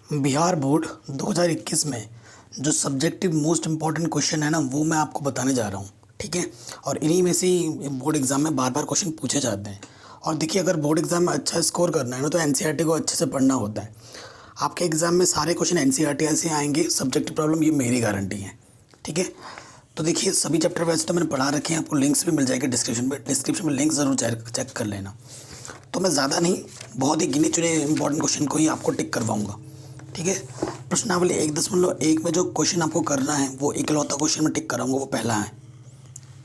Bihar board 2021 में जो subjective most important question है ना, वो मैं आपको बताने जा रहा हूँ। ठीक है। और इन्हीं में से ही बोर्ड एग्जाम में बार बार क्वेश्चन पूछे जाते हैं। और देखिए, अगर बोर्ड एग्जाम में अच्छा स्कोर करना है ना, तो एनसीईआरटी को अच्छे से पढ़ना होता है। आपके एग्जाम में सारे क्वेश्चन एनसीईआरटी ऐसे आएंगे, सब्जेक्टिव प्रॉब्लम, ये मेरी गारंटी है। ठीक है। तो देखिए, सभी चैप्टर वैसे तो मैंने पढ़ा रखे हैं, आपको लिंक्स भी मिल जाएंगे डिस्क्रिप्शन में लिंक ज़रूर चेक कर लेना। तो मैं ज़्यादा नहीं, बहुत ही गिने चुने इंपॉर्टेंट क्वेश्चन को ही आपको टिक करवाऊंगा। ठीक है। प्रश्नावली 1.1 में जो क्वेश्चन आपको करना है, वो इकलौता क्वेश्चन में टिक कराऊंगा, वो पहला है।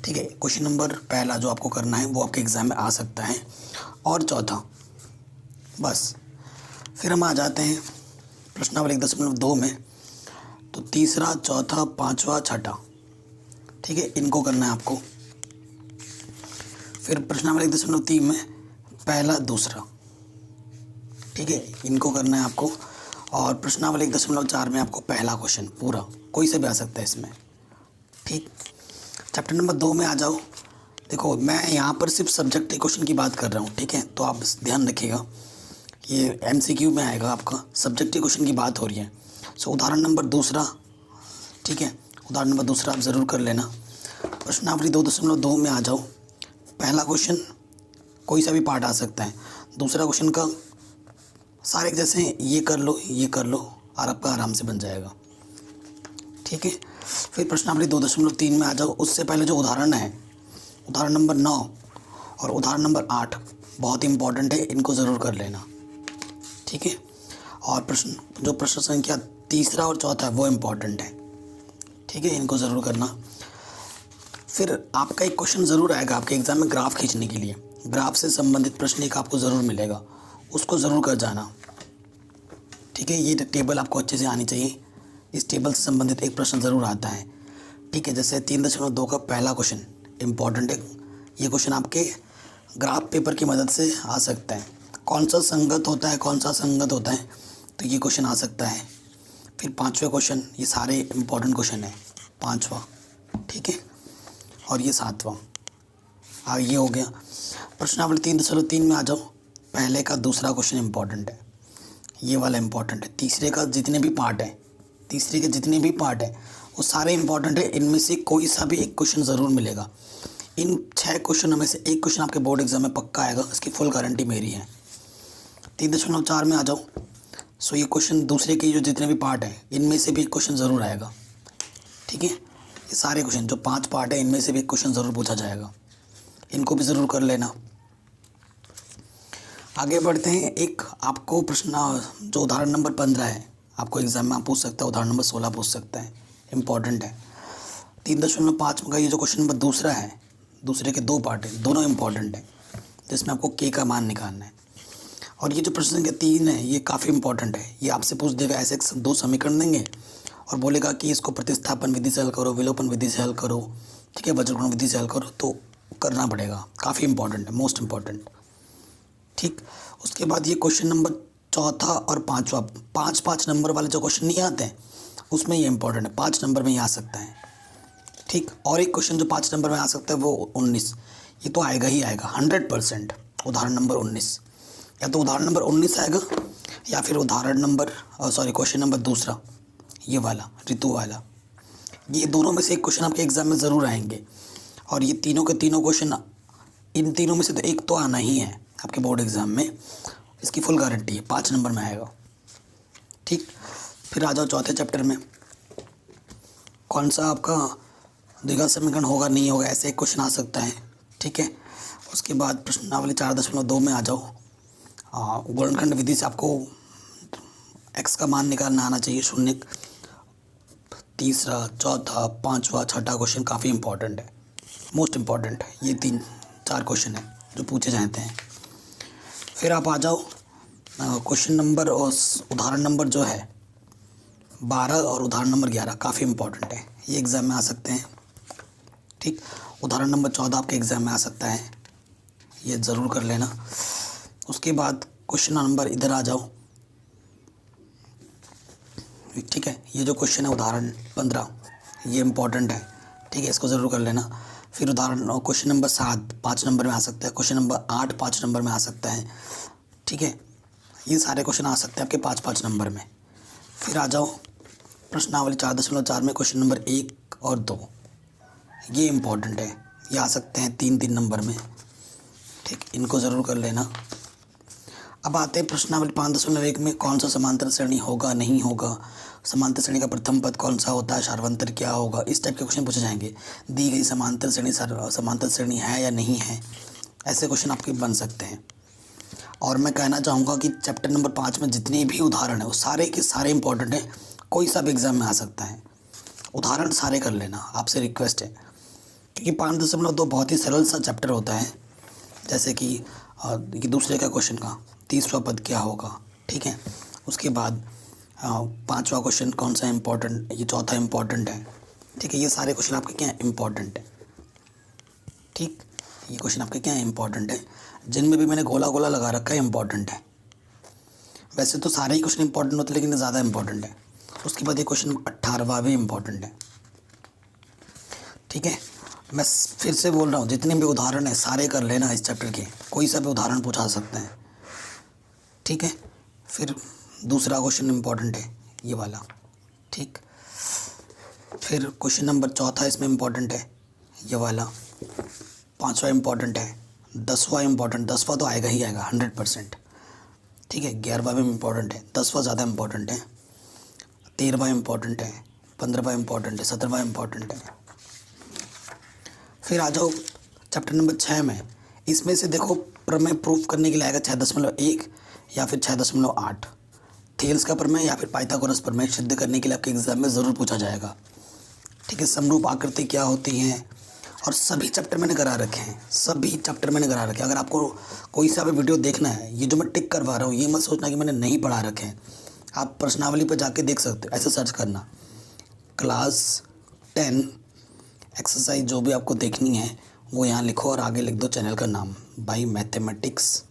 ठीक है। क्वेश्चन नंबर पहला जो आपको करना है वो आपके एग्जाम में आ सकता है। और चौथा, बस। फिर हम आ जाते हैं प्रश्नावली 1.2 में। तो तीसरा, चौथा, पाँचवा, छठा, ठीक है, इनको करना है आपको। फिर प्रश्नावली 1.3 में पहला, दूसरा, ठीक है, इनको करना है आपको। और प्रश्नावली 1.4 में आपको पहला क्वेश्चन पूरा, कोई से भी आ सकता है इसमें। ठीक। चैप्टर नंबर 2 में आ जाओ। देखो, मैं यहाँ पर सिर्फ सब्जेक्टिव क्वेश्चन की बात कर रहा हूँ। ठीक है। तो आप ध्यान रखिएगा, ये एमसीक्यू में आएगा, आपका सब्जेक्टिव क्वेश्चन की बात हो रही है। सो उदाहरण नंबर दूसरा, ठीक है, उदाहरण नंबर दूसरा आप ज़रूर कर लेना। प्रश्नावली 2.2 में आ जाओ। पहला क्वेश्चन कोई सा भी पार्ट आ सकता है, दूसरा क्वेश्चन का सारे जैसे ये कर लो, ये कर लो, और आपका आराम से बन जाएगा। ठीक है। फिर प्रश्नावली 2.3 में आ जाओ। उससे पहले जो उदाहरण है, उदाहरण नंबर 9 और उदाहरण नंबर 8 बहुत इंपॉर्टेंट है, इनको ज़रूर कर लेना। ठीक है। और प्रश्न संख्या तीसरा और चौथा है, वो इम्पॉर्टेंट है। ठीक है, इनको ज़रूर करना। फिर आपका एक क्वेश्चन ज़रूर आएगा आपके एग्ज़ाम में, ग्राफ खींचने के लिए। ग्राफ से संबंधित प्रश्न एक आपको ज़रूर मिलेगा, उसको ज़रूर कर जाना। ठीक है। ये टेबल आपको अच्छे से आनी चाहिए, इस टेबल से संबंधित एक प्रश्न ज़रूर आता है। ठीक है। जैसे 3.2 का पहला क्वेश्चन इम्पॉर्टेंट है। ये क्वेश्चन आपके ग्राफ पेपर की मदद से आ सकता है। कौन सा संगत होता है, कौन सा संगत होता है, तो ये क्वेश्चन आ सकता है। फिर पाँचवें क्वेश्चन, ये सारे इम्पॉर्टेंट क्वेश्चन है, पाँचवा। ठीक है। और ये सातवां, ये हो गया। प्रश्नावली 3.3 में आ जाओ। पहले का दूसरा क्वेश्चन इम्पॉर्टेंट है, ये वाला इम्पॉर्टेंट है। तीसरे के जितने भी पार्ट है वो सारे इम्पॉर्टेंट है। इनमें से कोई सा भी एक क्वेश्चन ज़रूर मिलेगा। इन 6 क्वेश्चनों में से एक क्वेश्चन आपके बोर्ड एग्जाम में पक्का आएगा, इसकी फुल गारंटी मेरी है। 3.4 में आ जाओ। सो ये क्वेश्चन दूसरे के जो जितने भी पार्ट हैं, इनमें से भी एक क्वेश्चन ज़रूर आएगा। ठीक है। ये सारे क्वेश्चन जो 5 पार्ट है, इनमें से भी एक क्वेश्चन ज़रूर पूछा जाएगा, इनको भी ज़रूर कर लेना। आगे बढ़ते हैं। एक आपको प्रश्न जो उदाहरण नंबर 15 है, आपको एग्जाम में आप पूछ सकता है, उदाहरण नंबर 16 पूछ सकता है, इम्पॉर्टेंट है। 3.5 का ये जो क्वेश्चन नंबर दूसरा है, दूसरे के 2 पार्ट हैं, दोनों इम्पॉर्टेंट है, जिसमें आपको के का मान निकालना है। और ये जो प्रश्न संख्या 3 है, ये काफ़ी इंपॉर्टेंट है। ये आपसे पूछ देगा, ऐसे 2 समीकरण देंगे और बोलेगा कि इसको प्रतिस्थापन विधि से हल करो, विलोपन विधि से हल करो, ठीक है, वज्रगुणन विधि से हल करो, तो करना पड़ेगा। काफ़ी इंपॉर्टेंट है, मोस्ट इम्पॉर्टेंट। ठीक। उसके बाद ये क्वेश्चन नंबर चौथा और पाँचवा, 5 नंबर वाले जो क्वेश्चन नहीं आते हैं, उसमें ये इंपॉर्टेंट है, 5 नंबर में ही आ सकता है। ठीक। और एक क्वेश्चन जो 5 नंबर में आ सकता है, वो 19, ये तो आएगा ही आएगा 100%। उदाहरण नंबर 19, या तो उदाहरण नंबर 19 आएगा, या फिर क्वेश्चन नंबर दूसरा, ये वाला, ऋतु वाला। ये दोनों में से एक क्वेश्चन आपके एग्जाम में ज़रूर आएंगे। और ये तीनों के तीनों क्वेश्चन, इन तीनों में से तो एक तो आना ही है आपके बोर्ड एग्ज़ाम में, इसकी फुल गारंटी है, 5 नंबर में आएगा। ठीक। फिर आ जाओ चौथे चैप्टर में। कौन सा आपका द्विघात समीकरण होगा, नहीं होगा, ऐसे एक क्वेश्चन आ सकता है। ठीक है। उसके बाद प्रश्नावली 4.2 में आ जाओ। गुणनखंड विधि से आपको एक्स का मान निकालना आना चाहिए, शून्य। तीसरा, चौथा, पाँचवा, छठा क्वेश्चन काफ़ी इंपॉर्टेंट है, मोस्ट इम्पॉर्टेंट है। ये 3-4 क्वेश्चन है जो पूछे जाते हैं। फिर आप आ जाओ क्वेश्चन नंबर और उदाहरण नंबर जो है 12 और उदाहरण नंबर 11 काफ़ी इंपॉर्टेंट है, ये एग्ज़ाम में आ सकते हैं। ठीक। उदाहरण नंबर 14 आपके एग्ज़ाम में आ सकता है, ये ज़रूर कर लेना। उसके बाद क्वेश्चन नंबर, इधर आ जाओ। ठीक है। ये जो क्वेश्चन है उदाहरण 15, ये इंपॉर्टेंट है। ठीक है, इसको ज़रूर कर लेना। फिर उदाहरण क्वेश्चन नंबर 7 5 नंबर में आ सकता है, क्वेश्चन नंबर 8 5 नंबर में आ सकता है। ठीक है। ये सारे क्वेश्चन आ सकते हैं आपके 5-5 नंबर में। फिर आ जाओ प्रश्नावली 4.4 में क्वेश्चन नंबर 1 और 2, ये इम्पोर्टेंट है, ये आ सकते हैं 3-3 नंबर में। ठीक, इनको ज़रूर कर लेना। अब आते हैं प्रश्नावली 5.1 में, कौन सा समांतर श्रेणी होगा नहीं होगा, समांतर श्रेणी का प्रथम पद कौन सा होता है, सार्वंतर क्या होगा, इस टाइप के क्वेश्चन पूछे जाएंगे। दी गई समांतर श्रेणी समांतर श्रेणी है या नहीं है, ऐसे क्वेश्चन आपके बन सकते हैं। और मैं कहना चाहूँगा कि चैप्टर नंबर 5 में जितने भी उदाहरण हैं वो सारे के सारे इंपॉर्टेंट हैं, कोई सा भी एग्ज़ाम में आ सकता है। उदाहरण सारे कर लेना, आपसे रिक्वेस्ट है, क्योंकि 5.2 बहुत ही सरल सा चैप्टर होता है। जैसे कि ये दूसरे का क्वेश्चन का तीसरा पद क्या होगा, ठीक है। उसके बाद 5वां क्वेश्चन कौन सा इम्पोर्टेंट, ये चौथा इम्पोर्टेंट है, ठीक है। ये सारे क्वेश्चन आपके क्या इम्पोर्टेंट है, ठीक, ये क्वेश्चन आपके क्या इम्पोर्टेंट है, जिनमें भी मैंने गोला गोला लगा रखा है इम्पोर्टेंट है। वैसे तो सारे ही क्वेश्चन इंपॉर्टेंट होते हैं, लेकिन ज़्यादा इंपॉर्टेंट है। उसके बाद ये क्वेश्चन 18वां भी इम्पॉर्टेंट है, ठीक है। मैं फिर से बोल रहा हूँ, जितने भी उदाहरण हैं सारे कर लेना इस चैप्टर के, कोई सा भी उदाहरण पूछा सकते हैं, ठीक है। फिर दूसरा क्वेश्चन इम्पॉर्टेंट है ये वाला, ठीक। फिर क्वेश्चन नंबर चौथा इसमें इम्पॉर्टेंट है ये वाला, 5वां इम्पॉर्टेंट है, 10वां इम्पॉर्टेंट, 10वां तो आएगा ही आएगा 100%, ठीक है। 11वां भी इम्पॉर्टेंट है, 10वां ज़्यादा इम्पॉर्टेंट है, 13वां इम्पॉर्टेंट है, 15वां इम्पॉर्टेंट है, 17वां इम्पॉर्टेंट है। फिर आ जाओ चैप्टर नंबर 6 में, इसमें से देखो प्रमेय प्रूफ करने के लिए आएगा 6.1 या फिर 6.8, थेल्स का प्रमेय या फिर पाइथागोरस प्रमेय सिद्ध करने के लिए आपके एग्जाम में ज़रूर पूछा जाएगा, ठीक है। समरूप आकृति क्या होती हैं, और सभी चैप्टर मैंने करा रखे हैं, सभी चैप्टर मैंने करा रखे हैं। अगर आपको कोई सा भी वीडियो देखना है, ये जो मैं टिक करवा रहा हूँ, ये मत सोचना कि मैंने नहीं पढ़ा रखे हैं, आप प्रश्नावली पर जाके देख सकते हो, ऐसे सर्च करना क्लास 10 एक्सरसाइज, जो भी आपको देखनी है वो यहाँ लिखो और आगे लिख दो चैनल का नाम, बाय मैथमेटिक्स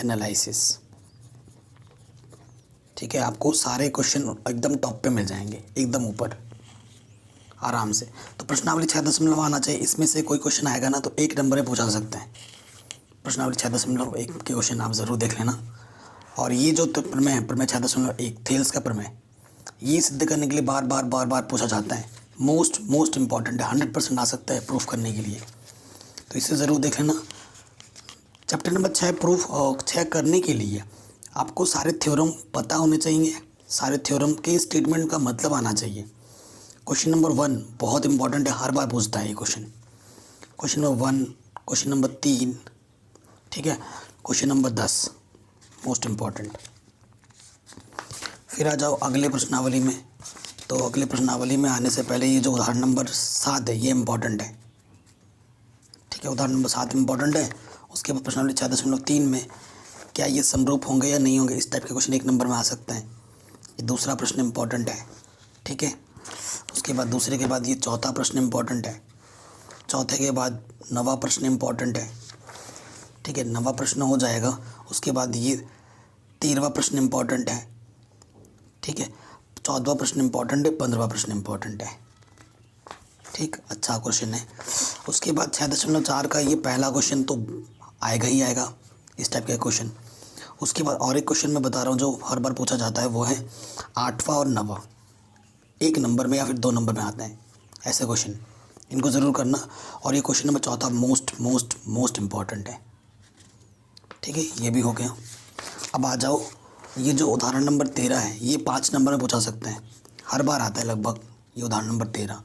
एनालिसिस, ठीक है। आपको सारे क्वेश्चन एकदम टॉप पे मिल जाएंगे, एकदम ऊपर आराम से। तो प्रश्नावली 6.1 आना चाहिए, इसमें से कोई क्वेश्चन आएगा ना तो 1 नंबर में पूछा सकते हैं। प्रश्नावली 6.1 के क्वेश्चन आप ज़रूर देख लेना। और ये जो तो प्रमेय है, प्रमेय 6.1 थेल्स का प्रमेय, ये सिद्ध करने के लिए बार बार पूछा जाता है, मोस्ट इंपॉर्टेंट है, 100% आ सकता है प्रूफ करने के लिए, तो इसे ज़रूर देख लेना। चैप्टर नंबर 6 प्रूफ 6 करने के लिए आपको सारे थ्योरम पता होने चाहिए, सारे थ्योरम के स्टेटमेंट का मतलब आना चाहिए। क्वेश्चन नंबर 1 बहुत इंपॉर्टेंट है, हर बार पूछता है ये question. Question number 1, question number 3, ठीक है, क्वेश्चन नंबर 10 मोस्ट इम्पॉर्टेंट। फिर आ जाओ अगले प्रश्नावली में। तो अगले प्रश्नावली में आने से पहले ये जो उदाहरण नंबर 7 है ये इम्पॉर्टेंट है, ठीक है। उदाहरण नंबर 7 इम्पॉर्टेंट है। उसके बाद प्रश्नावली 6.3 में क्या ये समरूप होंगे या नहीं होंगे, इस टाइप के क्वेश्चन 1 नंबर में आ सकते हैं। ये दूसरा प्रश्न इम्पॉर्टेंट है, ठीक है। उसके बाद दूसरे के बाद ये चौथा प्रश्न इम्पॉर्टेंट है, चौथे के बाद 9वां प्रश्न इम्पॉर्टेंट है, ठीक है, 9वां प्रश्न हो जाएगा। उसके बाद ये 13वां प्रश्न इम्पॉर्टेंट है, ठीक है, 14वां प्रश्न इम्पॉर्टेंट है, 15वां प्रश्न इम्पॉर्टेंट है, ठीक, अच्छा क्वेश्चन है। उसके बाद 6.4 का ये पहला क्वेश्चन तो आएगा ही आएगा, इस टाइप का क्वेश्चन। उसके बाद और एक क्वेश्चन मैं बता रहा हूँ जो हर बार पूछा जाता है, वो है 8वां और 9वां, 1 नंबर में या फिर 2 नंबर में आते हैं ऐसे क्वेश्चन, इनको ज़रूर करना। और ये क्वेश्चन नंबर चौथा मोस्ट इम्पॉर्टेंट है, ठीक है, ये भी हो गया। अब आ जाओ ये जो उदाहरण नंबर 13 है, ये 5 नंबर में पूछा सकते हैं, हर बार आता है लगभग ये उदाहरण नंबर 13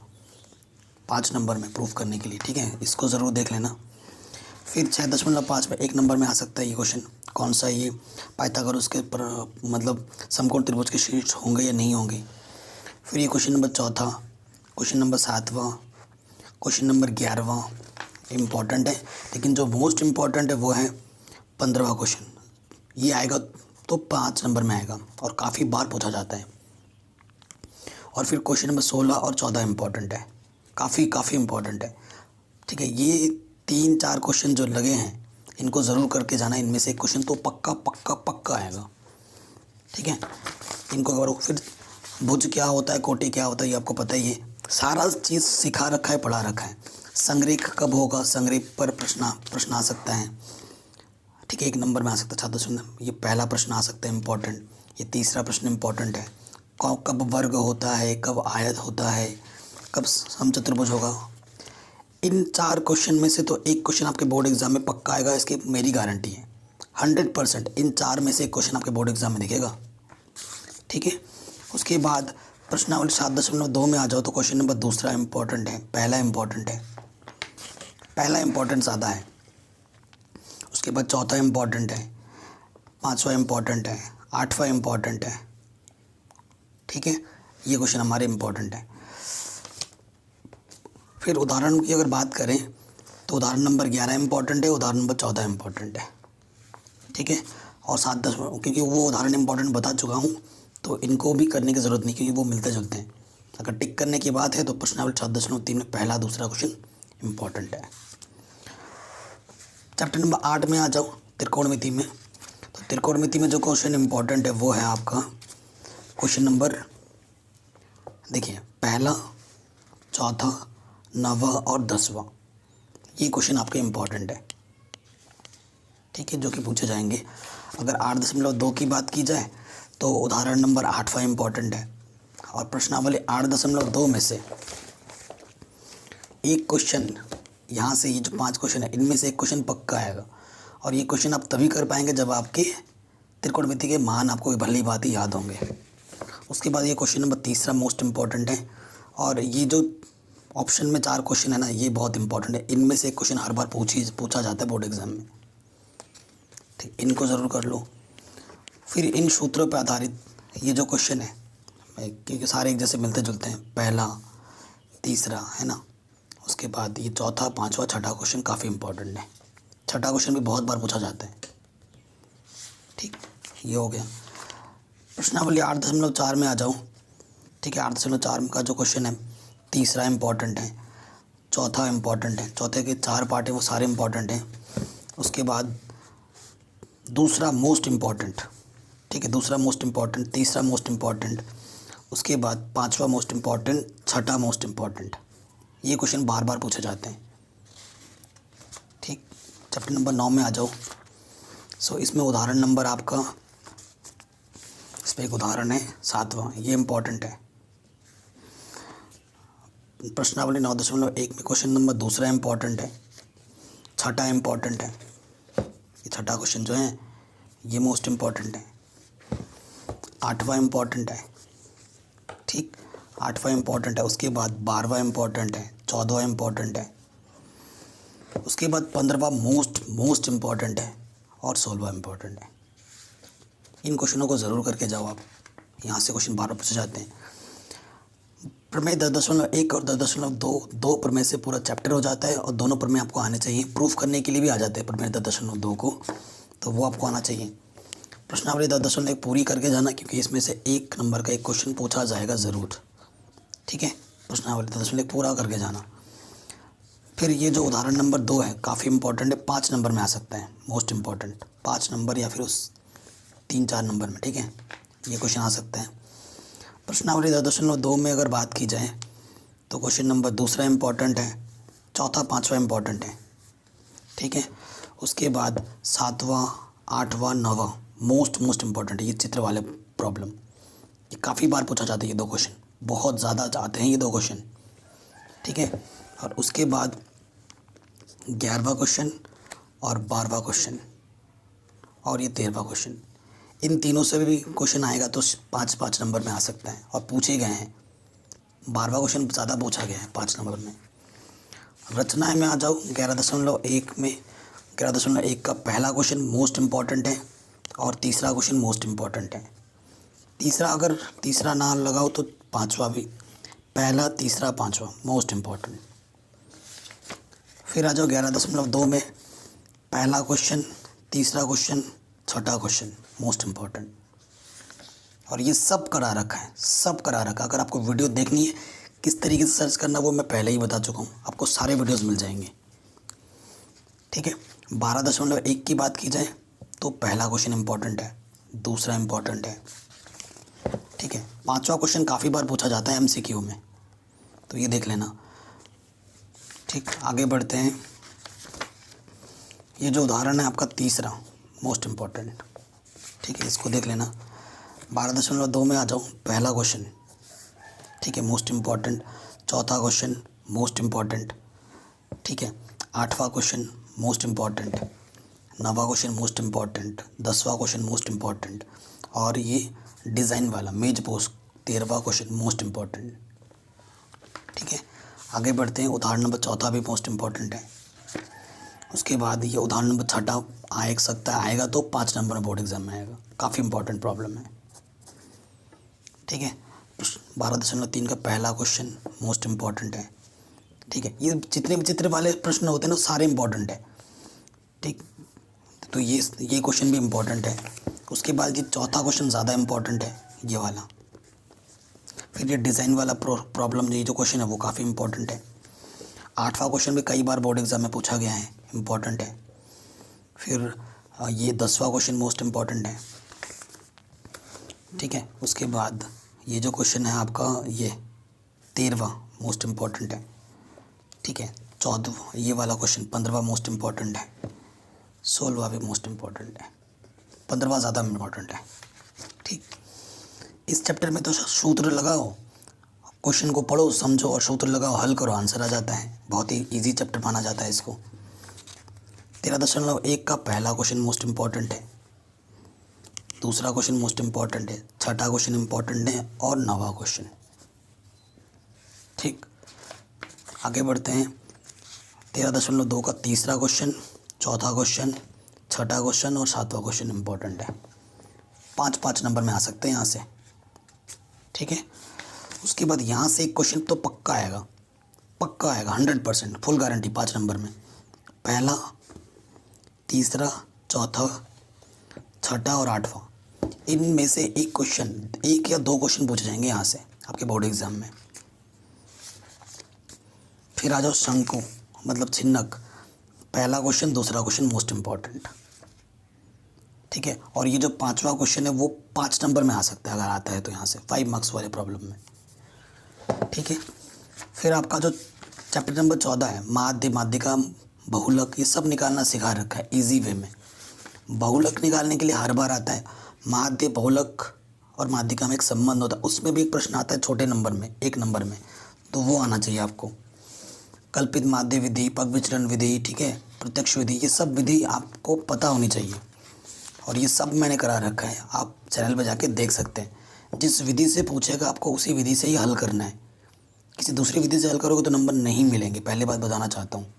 5 नंबर में प्रूफ करने के लिए, ठीक है, इसको ज़रूर देख लेना। फिर 6.5 में 1 नंबर में आ सकता है ये क्वेश्चन, कौन सा, ये पाइथागोरस के मतलब समकोण त्रिभुज के शीर्ष होंगे या नहीं होंगे। फिर ये क्वेश्चन नंबर 4, क्वेश्चन नंबर 7वां, क्वेश्चन नंबर 11वां इम्पॉर्टेंट है, लेकिन जो मोस्ट इम्पॉर्टेंट है वो है 15वां क्वेश्चन। ये आएगा तो 5 नंबर में आएगा और काफ़ी बार पूछा जाता है। और फिर क्वेश्चन नंबर 16 और 14 इम्पॉर्टेंट है, काफ़ी इम्पॉर्टेंट है, ठीक है। ये 3-4 क्वेश्चन जो लगे हैं इनको ज़रूर करके जाना, इनमें से एक क्वेश्चन तो पक्का आएगा, ठीक है, इनको करो। फिर भुज क्या होता है, कोटि क्या होता है, ये आपको पता ही है, सारा चीज़ सिखा रखा है, पढ़ा रखा है। संरेख कब होगा, संरेख पर प्रश्न आ सकता है, ठीक है, 1 नंबर में आ सकता है। छात्र सुन, ये पहला प्रश्न आ सकता है इम्पॉर्टेंट, ये तीसरा प्रश्न इम्पोर्टेंट है। कब वर्ग होता है, कब आयत होता है, कब समचतुर्भुज होगा। इन 4 क्वेश्चन में से तो एक क्वेश्चन आपके बोर्ड एग्जाम में पक्का आएगा, इसकी मेरी गारंटी है 100%। इन 4 में से एक क्वेश्चन आपके बोर्ड एग्जाम में दिखेगा, ठीक है। उसके बाद प्रश्नावली 7.2 में आ जाओ तो क्वेश्चन नंबर दूसरा इम्पोर्टेंट है, पहला इम्पोर्टेंट है, पहला इम्पोर्टेंट ज़्यादा है। उसके बाद चौथा इम्पोर्टेंट है, पांचवा इम्पोर्टेंट है, आठवां इम्पोर्टेंट है, ठीक है। ये क्वेश्चन हमारे इम्पोर्टेंट है। फिर उदाहरण की अगर बात करें तो उदाहरण नंबर 11 इम्पोर्टेंट है, उदाहरण नंबर 14 इम्पोर्टेंट है, ठीक है। और 7-10 क्योंकि वो उदाहरण इम्पोर्टेंट बता चुका हूँ तो इनको भी करने की ज़रूरत नहीं, क्योंकि वो मिलते जुलते हैं। अगर टिक करने की बात है तो प्रश्नावली 7.3 में पहला दूसरा क्वेश्चन इम्पोर्टेंट है। चैप्टर नंबर 8 में आ जाओ, त्रिकोणमिति में। तो त्रिकोणमिति में जो क्वेश्चन इम्पोर्टेंट है वो है आपका क्वेश्चन नंबर, देखिए, पहला, चौथा, 9वां और 10वां। ये क्वेश्चन आपके इम्पोर्टेंट है, ठीक है, जो कि पूछे जाएंगे। अगर 8.2 की बात की जाए तो उदाहरण नंबर 8वां इम्पोर्टेंट है। और प्रश्नावली 8.2 में से एक क्वेश्चन, यहाँ से ये जो 5 क्वेश्चन है इनमें से एक क्वेश्चन पक्का आएगा। और ये क्वेश्चन आप तभी कर पाएंगे जब आपके त्रिकोणमिति के मान आपको भली बात ही याद होंगे। उसके बाद ये क्वेश्चन नंबर तीसरा मोस्ट इम्पॉर्टेंट है। और ये जो ऑप्शन में 4 क्वेश्चन है ना, ये बहुत इंपॉर्टेंट है। इनमें से एक क्वेश्चन हर बार पूछा जाता है बोर्ड एग्जाम में, ठीक, इनको ज़रूर कर लो। फिर इन सूत्रों पर आधारित ये जो क्वेश्चन है, क्योंकि सारे एक जैसे मिलते जुलते हैं, पहला, तीसरा, है ना। उसके बाद ये चौथा, पांचवा, छठा क्वेश्चन काफ़ी इंपॉर्टेंट है। छठा क्वेश्चन भी बहुत बार पूछा जाता है, ठीक, ये हो गया। प्रश्नावली 8.4 में आ जाओ, ठीक है। 8.4 का जो क्वेश्चन है तीसरा इम्पॉर्टेंट है, चौथा इम्पॉर्टेंट है, चौथे के 4 पार्ट हैं वो सारे इम्पॉर्टेंट हैं। उसके बाद दूसरा मोस्ट इम्पॉर्टेंट, ठीक है, दूसरा मोस्ट इम्पॉर्टेंट, तीसरा मोस्ट इम्पॉर्टेंट, उसके बाद पांचवा मोस्ट इम्पॉर्टेंट, छठा मोस्ट इम्पॉर्टेंट। ये क्वेश्चन बार बार पूछे जाते हैं, ठीक। चैप्टर नंबर 9 में आ जाओ। सो इसमें उदाहरण नंबर आपका, इस पर एक उदाहरण है 7वां, ये इम्पॉर्टेंट है। प्रश्नावली 9.1 में क्वेश्चन नंबर दूसरा इम्पॉर्टेंट है, छठा इम्पॉर्टेंट है। ये छठा क्वेश्चन जो है ये मोस्ट इम्पॉर्टेंट है। 8वां इम्पॉर्टेंट है, ठीक, 8वां इम्पॉर्टेंट है। उसके बाद 12वां इम्पॉर्टेंट है, 14वां इम्पॉर्टेंट है। उसके बाद 15वां मोस्ट इम्पॉर्टेंट है और 16वां इम्पॉर्टेंट है। इन क्वेश्चनों को ज़रूर करके जाओ आप, यहाँ से क्वेश्चन बार बार पूछे जाते हैं। प्रमेय 10.1 और 10.2, 2 प्रमेय से पूरा चैप्टर हो जाता है और दोनों प्रमेय आपको आने चाहिए। प्रूफ करने के लिए भी आ जाते हैं प्रमेय 10.2 को, तो वो आपको आना चाहिए। प्रश्नावली 10.1 पूरी करके जाना, क्योंकि इसमें से 1 नंबर का एक क्वेश्चन पूछा जाएगा ज़रूर, ठीक है। प्रश्नावली 10.1 पूरा करके जाना। फिर ये जो उदाहरण नंबर 2 है काफ़ी इंपॉर्टेंट है, 5 नंबर में आ सकता है, मोस्ट इम्पॉर्टेंट 5 नंबर या फिर उस 3-4 नंबर में, ठीक है, ये क्वेश्चन आ सकता है। प्रश्नावली 10.2 में अगर बात की जाए तो क्वेश्चन नंबर दूसरा इम्पॉर्टेंट है, चौथा, पांचवा इम्पॉर्टेंट है, ठीक है। उसके बाद 7वां, 8वां, 9वां मोस्ट इम्पॉर्टेंट है। ये चित्र वाले प्रॉब्लम, ये काफ़ी बार पूछा जाता है, ये 2 क्वेश्चन बहुत ज़्यादा आते हैं, ये 2 क्वेश्चन, ठीक है। और उसके बाद 11वां क्वेश्चन और 12वां क्वेश्चन और ये 13वां क्वेश्चन, इन तीनों से भी क्वेश्चन आएगा तो 5-5 नंबर में आ सकता है और पूछे गए हैं। 12वां क्वेश्चन ज़्यादा पूछा गया है 5 नंबर में। रचनाएं में आ जाओ, 11.1 में 11.1 का पहला क्वेश्चन मोस्ट इम्पॉर्टेंट है और तीसरा क्वेश्चन मोस्ट इम्पॉर्टेंट है। तीसरा, अगर तीसरा ना लगाओ तो पांचवा भी, पहला, तीसरा, पांचवा मोस्ट इम्पॉर्टेंट। फिर आ जाओ 11.2 में पहला क्वेश्चन, तीसरा क्वेश्चन, छठा क्वेश्चन मोस्ट इम्पॉर्टेंट। और ये सब करा रखा है, सब करा रखा है। अगर आपको वीडियो देखनी है किस तरीके से सर्च करना वो मैं पहले ही बता चुका हूँ, आपको सारे वीडियोस मिल जाएंगे, ठीक है। 12.1 की बात की जाए तो पहला क्वेश्चन इम्पॉर्टेंट है, दूसरा इम्पॉर्टेंट है, ठीक है। पांचवा क्वेश्चन काफ़ी बार पूछा जाता है MCQ में, तो ये देख लेना, ठीक। आगे बढ़ते हैं। ये जो उदाहरण है आपका तीसरा मोस्ट इम्पॉर्टेंट, ठीक है, इसको देख लेना। 12.2 में आ जाओ, पहला क्वेश्चन, ठीक है, मोस्ट इम्पॉर्टेंट। चौथा क्वेश्चन मोस्ट इम्पॉर्टेंट, ठीक है। 8वां क्वेश्चन मोस्ट इम्पॉर्टेंट, 9वां क्वेश्चन मोस्ट इम्पॉर्टेंट, 10वां क्वेश्चन मोस्ट इम्पॉर्टेंट, और ये डिज़ाइन वाला मेज पोस्ट 13वां क्वेश्चन मोस्ट इम्पॉर्टेंट, ठीक है। आगे बढ़ते हैं, उदाहरण नंबर चौथा भी मोस्ट इम्पॉर्टेंट है। उसके बाद ये उदाहरण नंबर छठा आ सकता है, आएगा तो 5 नंबर में बोर्ड एग्जाम में आएगा, काफ़ी इंपॉर्टेंट प्रॉब्लम है, ठीक है। 12.3 का पहला क्वेश्चन मोस्ट इम्पॉर्टेंट है, ठीक है। ये जितने भी चित्र वाले प्रश्न होते हैं ना सारे इंपॉर्टेंट है, ठीक। तो ये क्वेश्चन भी इम्पॉर्टेंट है। उसके बाद ये चौथा क्वेश्चन ज़्यादा इम्पॉर्टेंट है, ये वाला। फिर ये डिज़ाइन वाला प्रॉब्लम ये जो क्वेश्चन है वो काफ़ी इंपॉर्टेंट है। 8वां क्वेश्चन भी कई बार बोर्ड एग्जाम में पूछा गया है, इम्पॉर्टेंट है। फिर ये 10वां क्वेश्चन मोस्ट इम्पॉर्टेंट है, ठीक है। उसके बाद ये जो क्वेश्चन है आपका ये 13वां मोस्ट इम्पॉर्टेंट है, ठीक है। 14वां ये वाला क्वेश्चन 15वां मोस्ट इम्पॉर्टेंट है, 16वां भी मोस्ट इम्पॉर्टेंट है, 15वां ज़्यादा इम्पॉर्टेंट है, ठीक। इस चैप्टर में तो सूत्र लगाओ, क्वेश्चन को पढ़ो, समझो और सूत्र लगाओ, हल करो, आंसर आ जाता है। बहुत ही इजी चैप्टर माना जाता है इसको। 13.1 का पहला क्वेश्चन मोस्ट इम्पॉर्टेंट है, दूसरा क्वेश्चन मोस्ट इम्पॉर्टेंट है, छठा क्वेश्चन इम्पॉर्टेंट है और 9वां क्वेश्चन, ठीक। आगे बढ़ते हैं, 13.2 का तीसरा क्वेश्चन, चौथा क्वेश्चन, छठा क्वेश्चन और 7वां क्वेश्चन इम्पॉर्टेंट है। 5-5 नंबर में आ सकते हैं यहाँ से, ठीक है। उसके बाद यहाँ से एक क्वेश्चन तो पक्का आएगा, 100% फुल गारंटी 5 नंबर में। पहला, तीसरा, चौथा, छठा और 8वां, इनमें से एक क्वेश्चन, 1 या 2 क्वेश्चन पूछे जाएंगे यहाँ से आपके बोर्ड एग्जाम में। फिर आ जाओ शंकु मतलब छिन्नक, पहला क्वेश्चन, दूसरा क्वेश्चन मोस्ट इम्पॉर्टेंट, ठीक है। और ये जो 5वां क्वेश्चन है वो 5 नंबर में आ सकता है अगर आता है तो, यहाँ से 5 मार्क्स वाले प्रॉब्लम में, ठीक है। फिर आपका जो चैप्टर नंबर 14 है, माध्य, माध्यिका, बहुलक, ये सब निकालना सिखा रखा है इजी वे में। बहुलक निकालने के लिए हर बार आता है, माध्य, बहुलक और माध्यिका में एक संबंध होता है, उसमें भी एक प्रश्न आता है छोटे नंबर में, 1 नंबर में, तो वो आना चाहिए आपको। कल्पित माध्य विधि, पग विचलन विधि, ठीक है, प्रत्यक्ष विधि, ये सब विधि आपको पता होनी चाहिए और ये सब मैंने करा रखा है, आप चैनल पर जाके देख सकते हैं। जिस विधि से पूछेगा आपको उसी विधि से ही हल करना है, किसी दूसरी विधि से हल करोगे तो नंबर नहीं मिलेंगे, पहले बात बताना चाहता हूँ,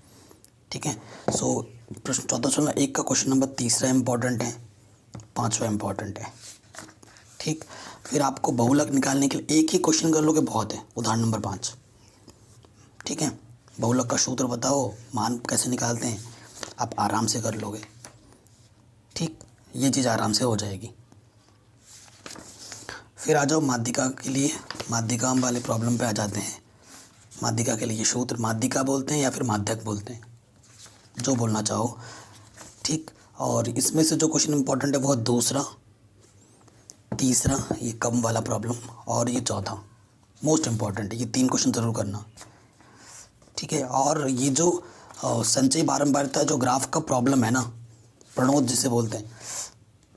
ठीक है। सो प्रश्न 14.1 का क्वेश्चन नंबर तीसरा इम्पॉर्टेंट है, 5वां इम्पॉर्टेंट है, ठीक। फिर आपको बहुलक निकालने के लिए एक ही क्वेश्चन कर लोगे बहुत है, उदाहरण नंबर 5, ठीक है। बहुलक का सूत्र बताओ, मान कैसे निकालते हैं, आप आराम से कर लोगे, ठीक, ये चीज़ आराम से हो जाएगी। फिर आ जाओ माध्यिका के लिए, माध्यिका वाले प्रॉब्लम पे आ जाते हैं। माध्यिका के लिए सूत्र माध्यिका बोलते हैं या फिर माध्यक बोलते हैं, जो बोलना चाहो, ठीक। और इसमें से जो क्वेश्चन इंपॉर्टेंट है वो दूसरा, तीसरा, ये कम वाला प्रॉब्लम, और ये चौथा मोस्ट इम्पॉर्टेंट है। ये 3 क्वेश्चन ज़रूर करना, ठीक है। और ये जो संचयी बारंबारिता जो ग्राफ का प्रॉब्लम है ना, प्रणोद जिसे बोलते हैं,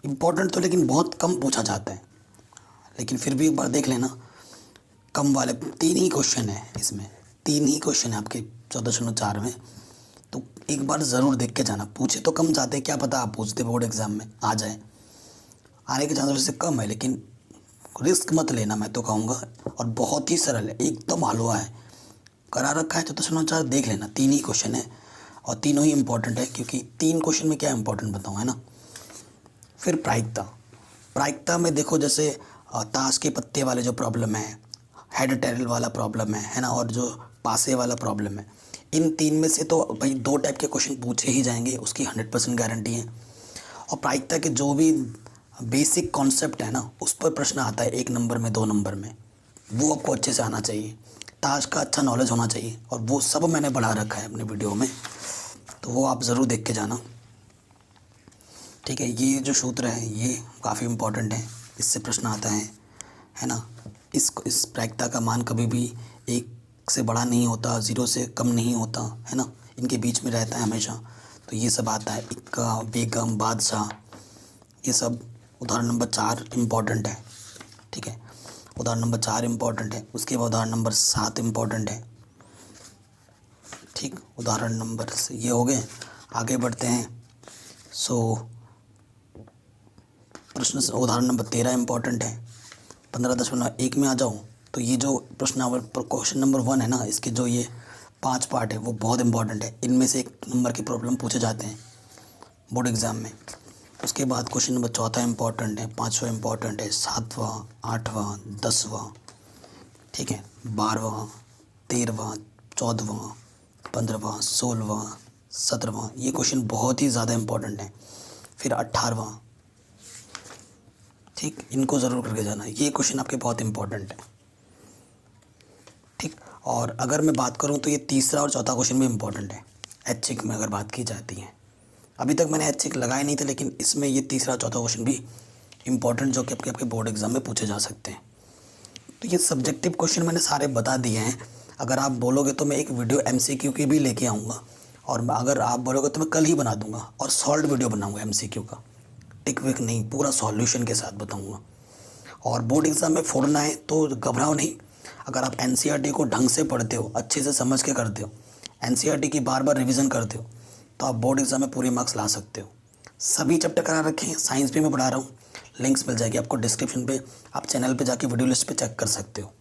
इम्पॉर्टेंट तो लेकिन बहुत कम पूछा जाता है, लेकिन फिर भी एक बार देख लेना, कम वाले 3 ही क्वेश्चन है इसमें, 3 ही क्वेश्चन है आपके 14.4 में, तो एक बार ज़रूर देख के जाना। पूछे तो कम जाते, क्या पता आप पूछते बोर्ड एग्ज़ाम में आ जाए, आने के चांस वैसे कम है, लेकिन रिस्क मत लेना मैं तो कहूँगा। और बहुत ही सरल है, एकदम हलवा है, करा रखा है 14.4, देख लेना, 3 ही क्वेश्चन है और तीनों ही इंपॉर्टेंट है, क्योंकि 3 क्वेश्चन में क्या इंपॉर्टेंट बताऊँ, है ना। फिर प्रायिकता, प्रायिकता में देखो जैसे ताश के पत्ते वाले जो प्रॉब्लम है, हेड टेरल वाला प्रॉब्लम है ना, और जो पासे वाला प्रॉब्लम है, इन 3 में से तो भाई 2 टाइप के क्वेश्चन पूछे ही जाएंगे, उसकी 100% गारंटी है। और प्रायिकता के जो भी बेसिक कॉन्सेप्ट है ना, उस पर प्रश्न आता है 1 नंबर में, 2 नंबर में, वो आपको अच्छे से आना चाहिए। ताश का अच्छा नॉलेज होना चाहिए, और वो सब मैंने बढ़ा रखा है अपने वीडियो में, तो वो आप ज़रूर देख के जाना, ठीक है। ये जो सूत्र है ये काफ़ी इम्पोर्टेंट है, इससे प्रश्न आता है ना। इस प्रायिकता का मान कभी भी 1 से बड़ा नहीं होता, 0 से कम नहीं होता, है ना, इनके बीच में रहता है हमेशा, तो ये सब आता है। इक्का, बेगम, बादशाह, ये सब उदाहरण नंबर 4 इम्पॉर्टेंट है, ठीक है। उदाहरण नंबर 4 इम्पॉर्टेंट है, उसके बाद उदाहरण नंबर 7 इम्पॉर्टेंट है। ठीक, उदाहरण नंबर ये हो गए। आगे बढ़ते हैं। सो प्रश्न उदाहरण नंबर 13 इम्पॉर्टेंट है। 15.1 में आ जाओ तो ये जो प्रश्नावली क्वेश्चन नंबर 1 है ना, इसके जो ये 5 पार्ट है वो बहुत इंपॉर्टेंट है। इनमें से 1 नंबर की प्रॉब्लम पूछे जाते हैं बोर्ड एग्ज़ाम में। उसके बाद क्वेश्चन नंबर 4 इम्पॉर्टेंट है, 5वां इम्पॉर्टेंट है, 7वां, 8वां, 10वां, ठीक है, 12वां, 13वां, 14वां, 15वां, 16वां, 17वां, ये क्वेश्चन बहुत ही ज़्यादा इम्पॉर्टेंट है। फिर 18वां, ठीक, इनको ज़रूर करके जाना, ये क्वेश्चन आपके बहुत इंपॉर्टेंट है। ठीक, और अगर मैं बात करूं तो ये तीसरा और चौथा क्वेश्चन भी इम्पॉर्टेंट है ऐच्छिक में अगर बात की जाती है। अभी तक मैंने ऐच्छिक लगाए नहीं थे, लेकिन इसमें ये तीसरा चौथा क्वेश्चन भी इम्पॉर्टेंट जो कि आपके बोर्ड एग्जाम में पूछे जा सकते हैं। तो ये सब्जेक्टिव क्वेश्चन मैंने सारे बता दिए हैं। अगर आप बोलोगे तो मैं एक वीडियो MCQ की भी लेके आऊँगा, और अगर आप बोलोगे तो मैं कल ही बना दूंगा और सॉल्व वीडियो बनाऊंगा MCQ का, टिक विक नहीं, पूरा सॉल्यूशन के साथ बताऊंगा। और बोर्ड एग्ज़ाम में फोड़ना है तो घबराओ नहीं। अगर आप NCERT को ढंग से पढ़ते हो, अच्छे से समझ के करते हो, NCERT की बार बार रिवीजन करते हो, तो आप बोर्ड एग्ज़ाम में पूरे मार्क्स ला सकते हो। सभी चैप्टर करा रखे हैं, साइंस भी मैं पढ़ा रहा हूँ, लिंक्स मिल जाएगी आपको डिस्क्रिप्शन पे, आप चैनल पे जाके वीडियो लिस्ट पे चेक कर सकते हो।